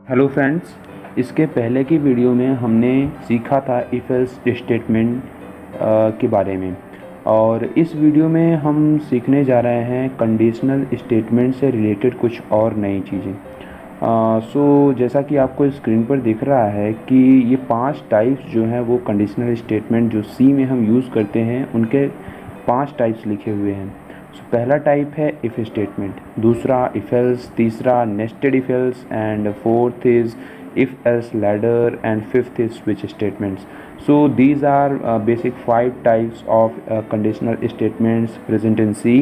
Hello friends, इसके पहले की वीडियो में हमने सीखा था इफ एल्स स्टेटमेंट के बारे में। और इस वीडियो में हम सीखने जा रहे हैं कंडीशनल स्टेटमेंट से रिलेटेड कुछ और नई चीज़ें। जैसा कि आपको स्क्रीन पर दिख रहा है कि ये 5 टाइप्स जो हैं वो कंडीशनल स्टेटमेंट जो सी में हम यूज़ करते हैं उनके 5 टाइप्स लिखे हुए हैं। पहला टाइप है इफ़ स्टेटमेंट, दूसरा इफ एल्स, तीसरा nested if else and fourth is if else ladder and fifth is switch statements. So these are basic 5 types of conditional statements present in C.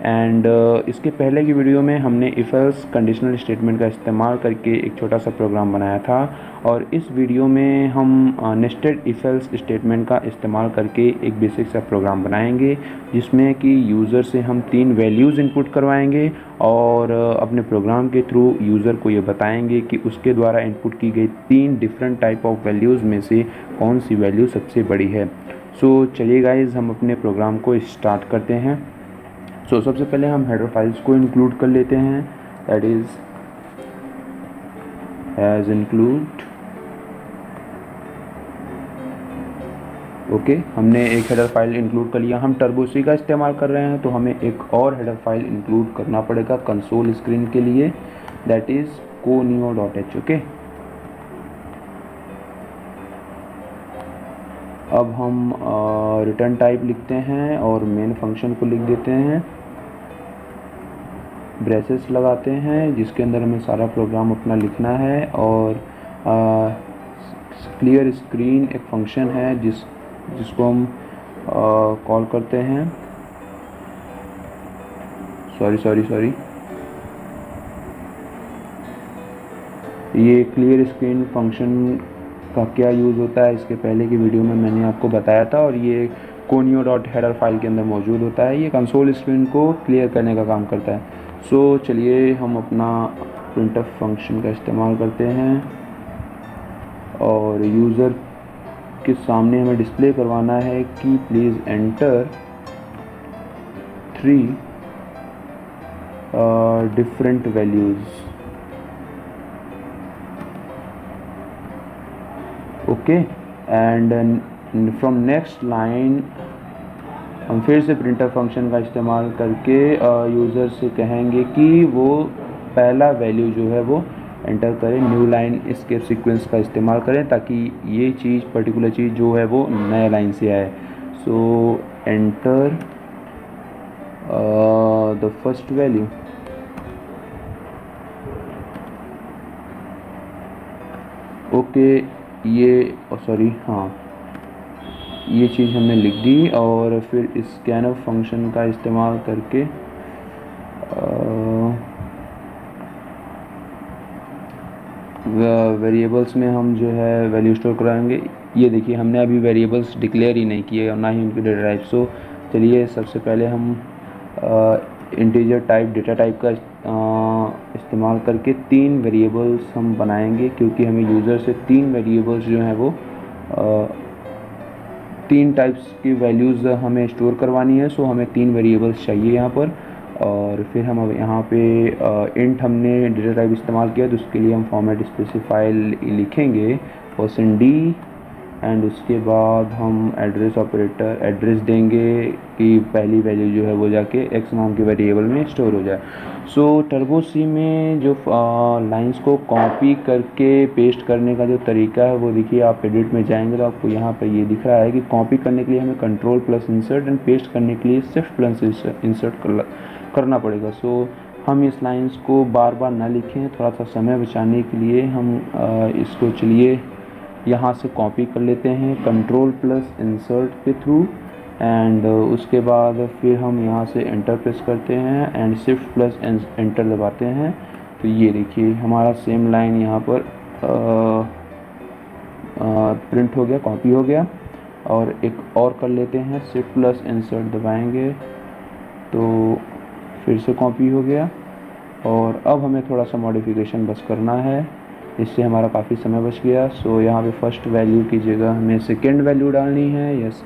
And इसके पहले की video में हमने if else conditional statement का इस्तेमाल करके एक छोटा सा प्रोग्राम बनाया था, और इस वीडियो में हम नेस्टेड इफ एल्स स्टेटमेंट का इस्तेमाल करके एक बेसिक सा प्रोग्राम बनाएंगे जिसमें कि यूज़र से हम 3 वैल्यूज़ इनपुट करवाएंगे और अपने प्रोग्राम के थ्रू यूज़र को ये बताएंगे कि उसके द्वारा इनपुट की गई 3 डिफरेंट टाइप ऑफ वैल्यूज़ में से कौन सी वैल्यू सबसे बड़ी है। चलिए गाइज़, हम अपने प्रोग्राम को स्टार्ट करते हैं। सबसे पहले हम हेडर फाइल्स को इंक्लूड कर लेते हैं, that is as include. Okay, हमने एक हेडर फाइल इंक्लूड कर लिया। हम टर्बो सी का इस्तेमाल कर रहे हैं तो हमें एक और हेडर फाइल इंक्लूड करना पड़ेगा कंसोल स्क्रीन के लिए, दैट इज़ conio.h. ओके, अब हम रिटर्न टाइप लिखते हैं और मेन फंक्शन को लिख देते हैं, ब्रेसेस लगाते हैं जिसके अंदर हमें सारा प्रोग्राम अपना लिखना है। और क्लियर स्क्रीन एक फंक्शन है जिसको हम कॉल करते हैं, सॉरी, ये क्लियर स्क्रीन फंक्शन का क्या यूज़ होता है इसके पहले की वीडियो में मैंने आपको बताया था, और ये conio.header फाइल के अंदर मौजूद होता है। ये कंसोल स्क्रीन को क्लियर करने का काम करता है। चलिए हम अपना printf फंक्शन का इस्तेमाल करते हैं और यूज़र के सामने हमें डिस्प्ले करवाना है कि please enter 3 different values. Okay, and from next line हम फिर से प्रिंटर फंक्शन का इस्तेमाल करके यूज़र से कहेंगे कि वो पहला वैल्यू जो है वो एंटर करें, न्यू लाइन इसके सीक्वेंस का इस्तेमाल करें ताकि ये चीज़ पर्टिकुलर चीज़ जो है वो नया लाइन से आए। Enter the first value. Okay, ये चीज़ हमने लिख दी और फिर स्कैनफ फंक्शन का इस्तेमाल करके वेरिएबल्स में हम जो है वैल्यू स्टोर कराएंगे। ये देखिए, हमने अभी वेरिएबल्स डिक्लेयर ही नहीं किए और ना ही उनके डेटा टाइप। चलिए सबसे पहले हम इंटीजर टाइप डेटा टाइप का इस्तेमाल करके 3 वेरिएबल्स हम बनाएंगे, क्योंकि हमें यूज़र से 3 वेरिएबल्स जो हैं वो 3 टाइप्स की वैल्यूज़ हमें स्टोर करवानी है। हमें 3 वेरिएबल्स चाहिए यहाँ पर। और फिर हम अब यहाँ पे इंट हमने डेटा टाइप इस्तेमाल किया तो उसके लिए हम फॉर्मेट स्पेसिफाई लिखेंगे %d, एंड उसके बाद हम एड्रेस ऑपरेटर एड्रेस देंगे कि पहली वैल्यू जो है वो जाके x नाम के वेरिएबल में स्टोर हो जाए। टर्बो सी में जो लाइंस को कॉपी करके पेस्ट करने का जो तरीका है वो देखिए, आप एडिट में जाएंगे तो आपको यहाँ पर ये दिख रहा है कि कॉपी करने के लिए हमें control plus insert and paste करने के लिए शिफ्ट प्लस इंसर्ट करना पड़ेगा। हम इस लाइंस को बार बार ना लिखें, थोड़ा सा समय बचाने के लिए हम इसको चलिए यहाँ से कॉपी कर लेते हैं कंट्रोल प्लस इंसर्ट के थ्रू, एंड उसके बाद फिर हम यहाँ से एंटर प्रेस करते हैं एंड शिफ्ट प्लस एंटर दबाते हैं। तो ये देखिए हमारा सेम लाइन यहाँ पर प्रिंट हो गया, कॉपी हो गया। और एक और कर लेते हैं, शिफ्ट प्लस इंसर्ट दबाएंगे तो फिर से कॉपी हो गया। और अब हमें थोड़ा सा मॉडिफिकेशन बस करना है, इससे हमारा काफ़ी समय बच गया। यहाँ पे फर्स्ट वैल्यू की जगह हमें सेकेंड वैल्यू डालनी है। यस,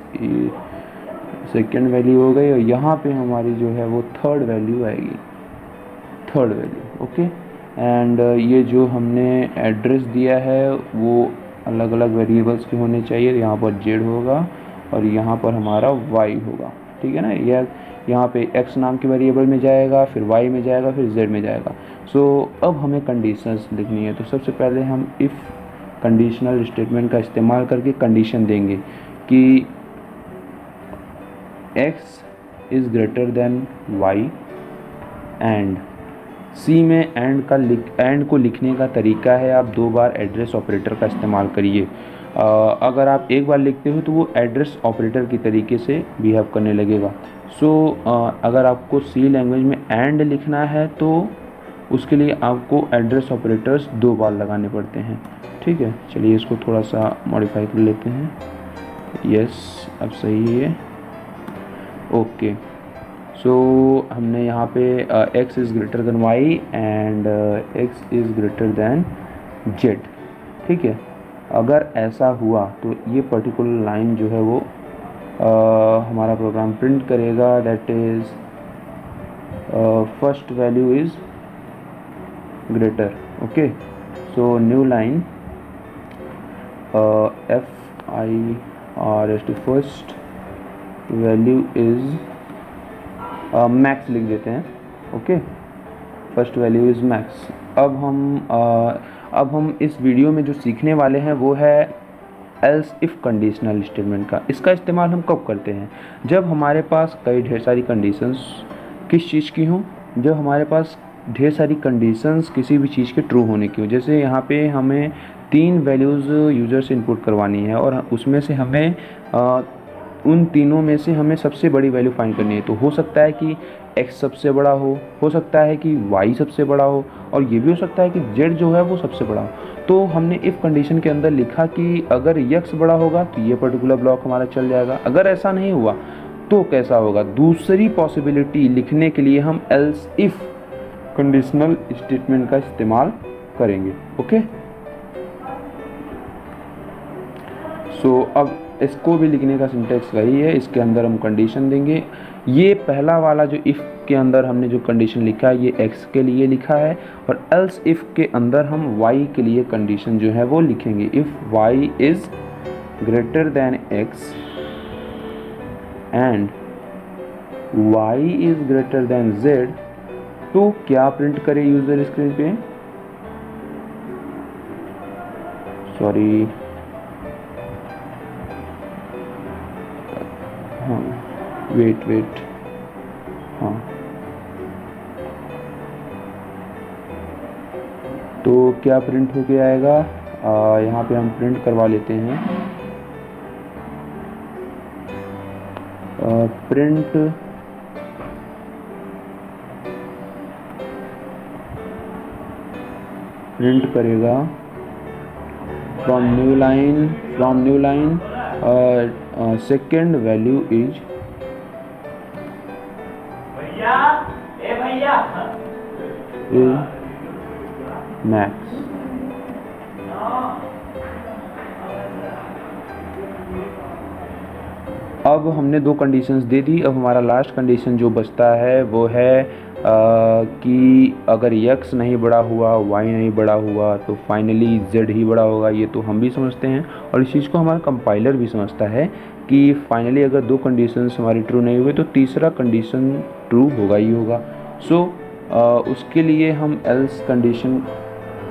सेकेंड वैल्यू हो गई और यहाँ पे हमारी जो है वो थर्ड वैल्यू आएगी, थर्ड वैल्यू। ओके, एंड ये जो हमने एड्रेस दिया है वो अलग अलग वेरिएबल्स के होने चाहिए। यहाँ पर जेड होगा और यहाँ पर हमारा वाई होगा, ठीक है ना। यह यहाँ पे एक्स नाम के वेरिएबल में जाएगा, फिर वाई में जाएगा, फिर जेड में जाएगा। सो अब हमें कंडीशंस लिखनी है। तो सबसे पहले हम इफ़ कंडीशनल स्टेटमेंट का इस्तेमाल करके कंडीशन देंगे कि x is greater than y and C में एंड को लिखने का तरीका है, आप 2 बार एड्रेस ऑपरेटर का इस्तेमाल करिए। अगर आप एक बार लिखते हो तो वो एड्रेस ऑपरेटर की तरीके से बिहेव करने लगेगा। सो अगर आपको सी लैंग्वेज में एंड लिखना है तो उसके लिए आपको एड्रेस ऑपरेटर्स 2 बार लगाने पड़ते हैं, ठीक है। चलिए इसको थोड़ा सा मॉडिफाई कर लेते हैं। यस, अब सही है, ओके। सो हमने यहाँ पे x is greater than y and x is greater then z, ठीक है। अगर ऐसा हुआ तो ये पर्टिकुलर लाइन जो है वो हमारा प्रोग्राम प्रिंट करेगा, that is first value is greater, okay. So new line FIRST first value is max लिख देते हैं, okay. First value is max. अब हम इस वीडियो में जो सीखने वाले हैं वो है एल्स इफ़ कंडीशनल स्टेटमेंट का। इसका इस्तेमाल हम कब करते हैं? जब हमारे पास कई ढेर सारी कंडीशंस किस चीज़ की हों, जब हमारे पास ढेर सारी कंडीशंस किसी भी चीज़ के ट्रू होने की हो। जैसे यहाँ पे हमें 3 वैल्यूज़ यूज़र से इनपुट करवानी है और उसमें से हमें उन तीनों में से हमें सबसे बड़ी वैल्यू फाइंड करनी है। तो हो सकता है कि x सबसे बड़ा हो सकता है कि y सबसे बड़ा हो, और ये भी हो सकता है कि z जो है वो सबसे बड़ा हो। तो हमने इफ़ कंडीशन के अंदर लिखा कि अगर x बड़ा होगा तो ये पर्टिकुलर ब्लॉक हमारा चल जाएगा। अगर ऐसा नहीं हुआ तो कैसा होगा? दूसरी पॉसिबिलिटी लिखने के लिए हम एल्स इफ़ कंडीशनल स्टेटमेंट का इस्तेमाल करेंगे, ओके। सो अब इसको भी लिखने का सिंटेक्स वही है। इसके अंदर हम कंडीशन देंगे। ये पहला वाला जो इफ़ के अंदर हमने जो कंडीशन लिखा है ये x के लिए लिखा है, और एल्स इफ़ के अंदर हम y के लिए कंडीशन जो है वो लिखेंगे। If y is greater then x and y is greater then z, तो क्या प्रिंट करे यूज़र स्क्रीन पे? सॉरी, हाँ, वेट, हाँ, तो क्या प्रिंट होके आएगा? यहाँ पे हम प्रिंट करवा लेते हैं, प्रिंट करेगा from new line second value is max. अब हमने 2 कंडीशंस दे दी। अब हमारा लास्ट कंडीशन जो बचता है वो है कि अगर x नहीं बड़ा हुआ, y नहीं बड़ा हुआ, तो फाइनली z ही बड़ा होगा। ये तो हम भी समझते हैं और इस चीज़ को हमारा कंपाइलर भी समझता है कि फाइनली अगर 2 कंडीशंस हमारी ट्रू नहीं हुए तो तीसरा कंडीशन ट्रू होगा ही होगा। सो उसके लिए हम एल्स कंडीशन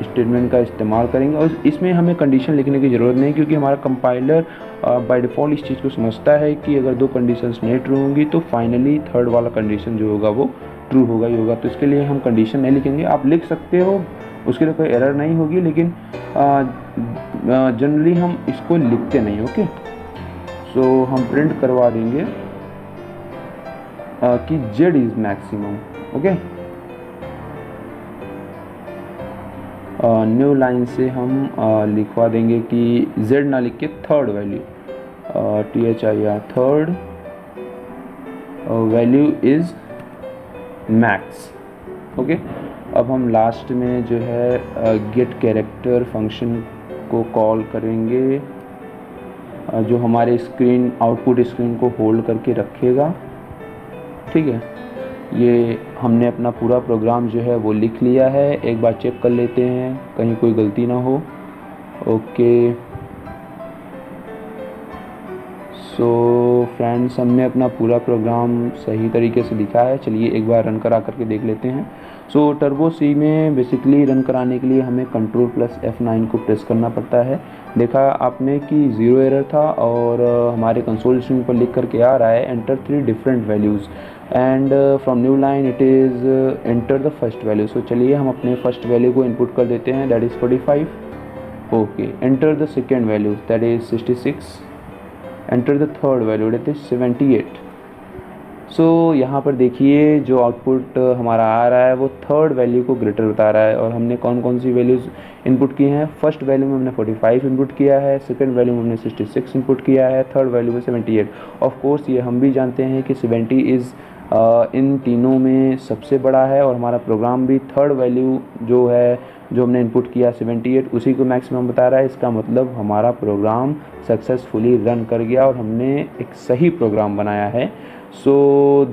स्टेटमेंट का इस्तेमाल करेंगे, और इसमें हमें कंडीशन लिखने की ज़रूरत नहीं, क्योंकि हमारा कंपाइलर बाय डिफ़ॉल्ट इस चीज़ को समझता है कि अगर 2 कंडीशंस नहीं ट्रू होंगी तो फाइनली थर्ड वाला कंडीशन जो होगा वो ट्रू होगा ही होगा। तो इसके लिए हम कंडीशन नहीं लिखेंगे। आप लिख सकते हो, उसके लिए कोई एरर नहीं होगी, लेकिन जनरली हम इसको लिखते नहीं, ओके। सो हम प्रिंट करवा देंगे कि z is maximum, okay. New line से हम लिखवा देंगे कि z ना लिख के third value THIR third value is max, okay. अब हम लास्ट में जो है गेट कैरेक्टर फंक्शन को कॉल करेंगे, जो हमारे आउटपुट स्क्रीन को होल्ड करके रखेगा, ठीक है। ये हमने अपना पूरा प्रोग्राम जो है वो लिख लिया है। एक बार चेक कर लेते हैं कहीं कोई गलती ना हो। ओके, सो फ्रेंड्स, हमने अपना पूरा प्रोग्राम सही तरीके से लिखा है। चलिए एक बार रन करा करके देख लेते हैं। सो टर्बो सी में बेसिकली रन कराने के लिए हमें कंट्रोल प्लस F9 को प्रेस करना पड़ता है। देखा आपने कि 0 एरर था और हमारे कंसोल स्क्रीन पर लिख करके आ रहा है enter 3 different values and from new line it is enter the first value. So चलिए हम अपने फर्स्ट वैल्यू को इनपुट कर देते हैं, that is 45। Okay, enter the second value that is 66। Enter the third value that is 78। सो यहाँ पर देखिए जो आउटपुट हमारा आ रहा है वो थर्ड वैल्यू को ग्रेटर बता रहा है। और हमने कौन कौन सी वैल्यूज़ इनपुट की हैं? फर्स्ट वैल्यू में हमने 45 इनपुट किया है, सेकंड वैल्यू में हमने 66 इनपुट किया है, थर्ड वैल्यू में 78। ऑफ कोर्स ये हम भी जानते हैं कि 70 इज़ इन तीनों में सबसे बड़ा है और हमारा प्रोग्राम भी थर्ड वैल्यू जो है जो हमने इनपुट किया 78 उसी को मैक्सिमम बता रहा है। इसका मतलब हमारा प्रोग्राम सक्सेसफुली रन कर गया और हमने एक सही प्रोग्राम बनाया है। So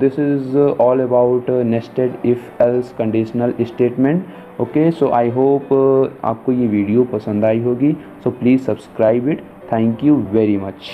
this is all about nested if else conditional statement. Okay, so I hope आपको ये वीडियो पसंद आई होगी। So please subscribe it. Thank you very much.